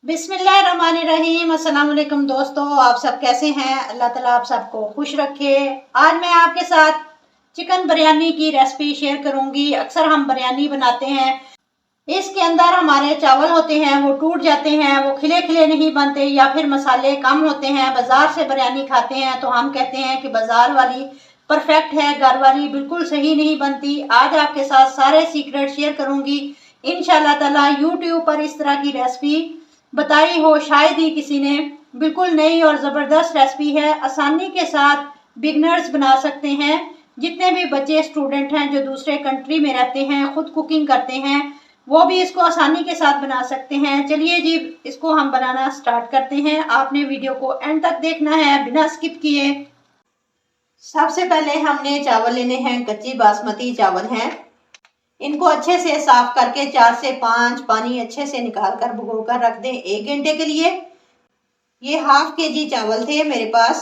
बिस्मिल्लाहिर्रहमानिर्रहीम। अस्सलाम वालेकुम दोस्तों, आप सब कैसे हैं? अल्लाह ताला आप सबको खुश रखे। आज मैं आपके साथ चिकन बिरयानी की रेसिपी शेयर करूंगी। अक्सर हम बिरयानी बनाते हैं, इसके अंदर हमारे चावल होते हैं वो टूट जाते हैं, वो खिले खिले नहीं बनते या फिर मसाले कम होते हैं। बाजार से बिरयानी खाते हैं तो हम कहते हैं कि बाजार वाली परफेक्ट है, घर वाली बिल्कुल सही नहीं बनती। आज आपके साथ सारे सीक्रेट शेयर करूंगी इंशाल्लाह ताला। यूट्यूब पर इस तरह की रेसिपी बताई हो शायद ही किसी ने। बिल्कुल नई और ज़बरदस्त रेसिपी है, आसानी के साथ बिगनर्स बना सकते हैं। जितने भी बच्चे स्टूडेंट हैं जो दूसरे कंट्री में रहते हैं, खुद कुकिंग करते हैं, वो भी इसको आसानी के साथ बना सकते हैं। चलिए जी, इसको हम बनाना स्टार्ट करते हैं। आपने वीडियो को एंड तक देखना है बिना स्किप किए। सबसे पहले हमने चावल लेने हैं, कच्ची बासमती चावल हैं। इनको अच्छे से साफ करके 4 से 5 पानी अच्छे से निकाल कर भिगो कर रख दें 1 घंटे के लिए। ये ½ kg चावल थे मेरे पास।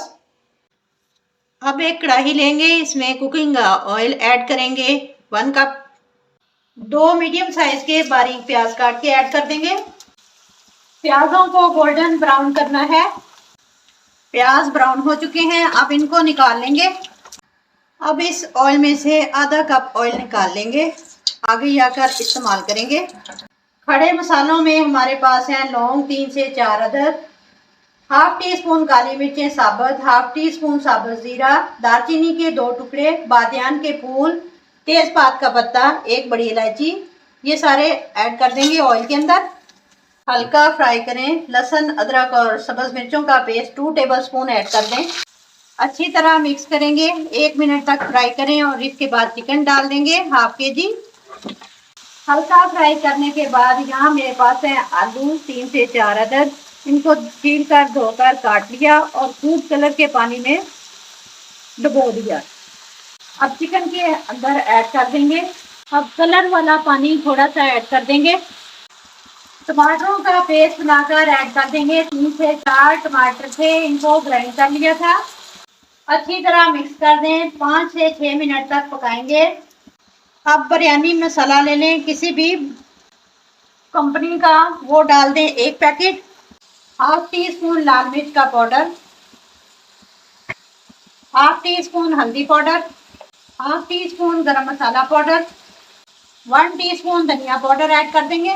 अब एक कढ़ाई लेंगे, इसमें कुकिंग ऑयल ऐड करेंगे 1 कप। 2 मीडियम साइज के बारीक प्याज काट के ऐड कर देंगे। प्याजों को गोल्डन ब्राउन करना है। प्याज ब्राउन हो चुके हैं, अब इनको निकाल लेंगे। अब इस ऑयल में से आधा कप ऑयल निकाल लेंगे, आगे जाकर इस्तेमाल करेंगे। खड़े मसालों में हमारे पास हैं लौंग 3 से 4 अदद, ½ टीस्पून काली मिर्चें साबुत, ½ टीस्पून साबुत जीरा, दालचीनी के 2 टुकड़े, बादियान के फूल, तेजपात का पत्ता, 1 बड़ी इलायची। ये सारे ऐड कर देंगे ऑयल के अंदर। हल्का फ्राई करें। लहसुन, अदरक और सब्ज मिर्चों का पेस्ट 2 टेबलस्पून ऐड कर दें। अच्छी तरह मिक्स करेंगे, 1 मिनट तक फ्राई करें और इसके बाद चिकन डाल देंगे ½ kg। हल्का फ्राई करने के बाद यहाँ मेरे पास है आलू 3 से 4 अदद। इनको छील कर धोकर काट लिया और फूड कलर के पानी में डुबो दिया। अब चिकन के अंदर ऐड कर देंगे। अब कलर वाला पानी थोड़ा सा ऐड कर देंगे। टमाटरों का पेस्ट बनाकर ऐड कर देंगे। 3 से 4 टमाटर थे, इनको ग्राइंड कर लिया था। अच्छी तरह मिक्स कर दें, 5 से 6 मिनट तक पकाएंगे। अब बिरयानी मसाला ले लें किसी भी कंपनी का, वो डाल दें 1 पैकेट। ½ टीस्पून लाल मिर्च का पाउडर, ½ टीस्पून हल्दी पाउडर, ½ टीस्पून गरम मसाला पाउडर, 1 टीस्पून धनिया पाउडर ऐड कर देंगे।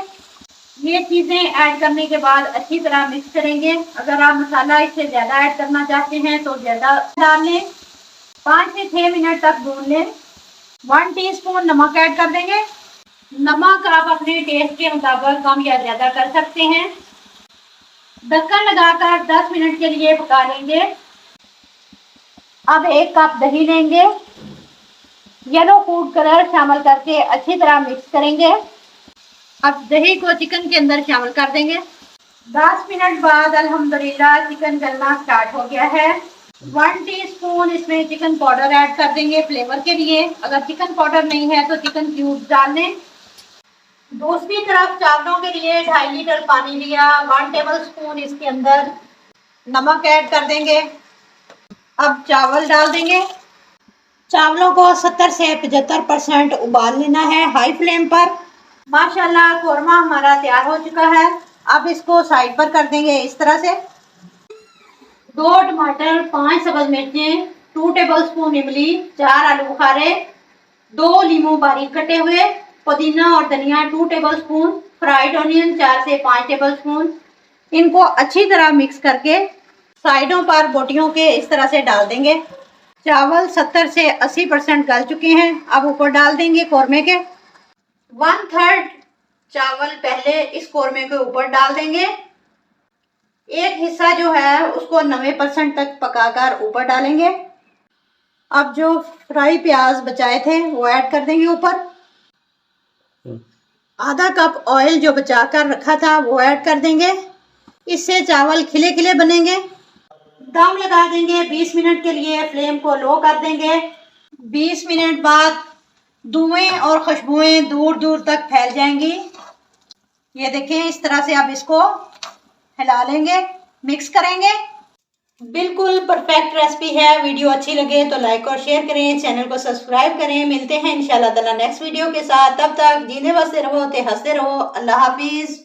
ये चीज़ें ऐड करने के बाद अच्छी तरह मिक्स करेंगे। अगर आप मसाला इससे ज़्यादा ऐड करना चाहते हैं तो ज़्यादा डाल लें। 5 से 6 मिनट तक भून लें। 1 टीस्पून नमक ऐड कर देंगे। नमक आप अपने टेस्ट के मुताबिक कम या ज़्यादा कर सकते हैं। ढक्कन लगाकर 10 मिनट के लिए पका लेंगे। अब 1 कप दही लेंगे, येलो फूड कलर शामिल करके अच्छी तरह मिक्स करेंगे। अब दही को चिकन के अंदर शामिल कर देंगे। 10 मिनट बाद अल्हम्दुलिल्लाह चिकन गलना स्टार्ट हो गया है। 1 टीस्पून इसमें चिकन पाउडर ऐड कर देंगे फ्लेवर के लिए। अगर चिकन पाउडर नहीं है तो चिकन क्यूब्स डाल लें। दूसरी तरफ चावलों के लिए 2.5 लीटर पानी लिया, 1 टेबलस्पून इसके अंदर नमक ऐड कर देंगे। अब चावल डाल देंगे। चावलों को 70 से 75% उबाल लेना है हाई फ्लेम पर। माशाल्लाह कोरमा हमारा तैयार हो चुका है। अब इसको साइड पर कर देंगे इस तरह से। 2 टमाटर, 5 सब्ज मिर्चें, 2 टेबलस्पून इमली, 4 आलू बुखारे, 2 लीमू बारीक कटे हुए, पुदीना और धनिया 2 टेबलस्पून, फ्राइड ऑनियन 4 से 5 टेबलस्पून। इनको अच्छी तरह मिक्स करके साइडों पर बोटियों के इस तरह से डाल देंगे। चावल 70 से 80% गल चुके हैं। अब ऊपर डाल देंगे कौरमे के। 1/3 चावल पहले इस कौरमे के ऊपर डाल देंगे। एक हिस्सा जो है उसको 90% तक पकाकर ऊपर डालेंगे। अब जो फ्राई प्याज बचाए थे वो ऐड कर देंगे ऊपर। आधा कप ऑयल जो बचा कर रखा था वो ऐड कर देंगे। इससे चावल खिले खिले बनेंगे। दम लगा देंगे 20 मिनट के लिए। फ्लेम को लो कर देंगे। 20 मिनट बाद धुएं और खुशबुएं दूर दूर तक फैल जाएंगी। ये देखें इस तरह से। अब इसको हिला लेंगे, मिक्स करेंगे। बिल्कुल परफेक्ट रेसिपी है। वीडियो अच्छी लगे तो लाइक और शेयर करें, चैनल को सब्सक्राइब करें। मिलते हैं इंशाल्लाह ताला नेक्स्ट वीडियो के साथ। तब तक जीने बसते रहो, हंसते रहो। अल्लाह हाफिज।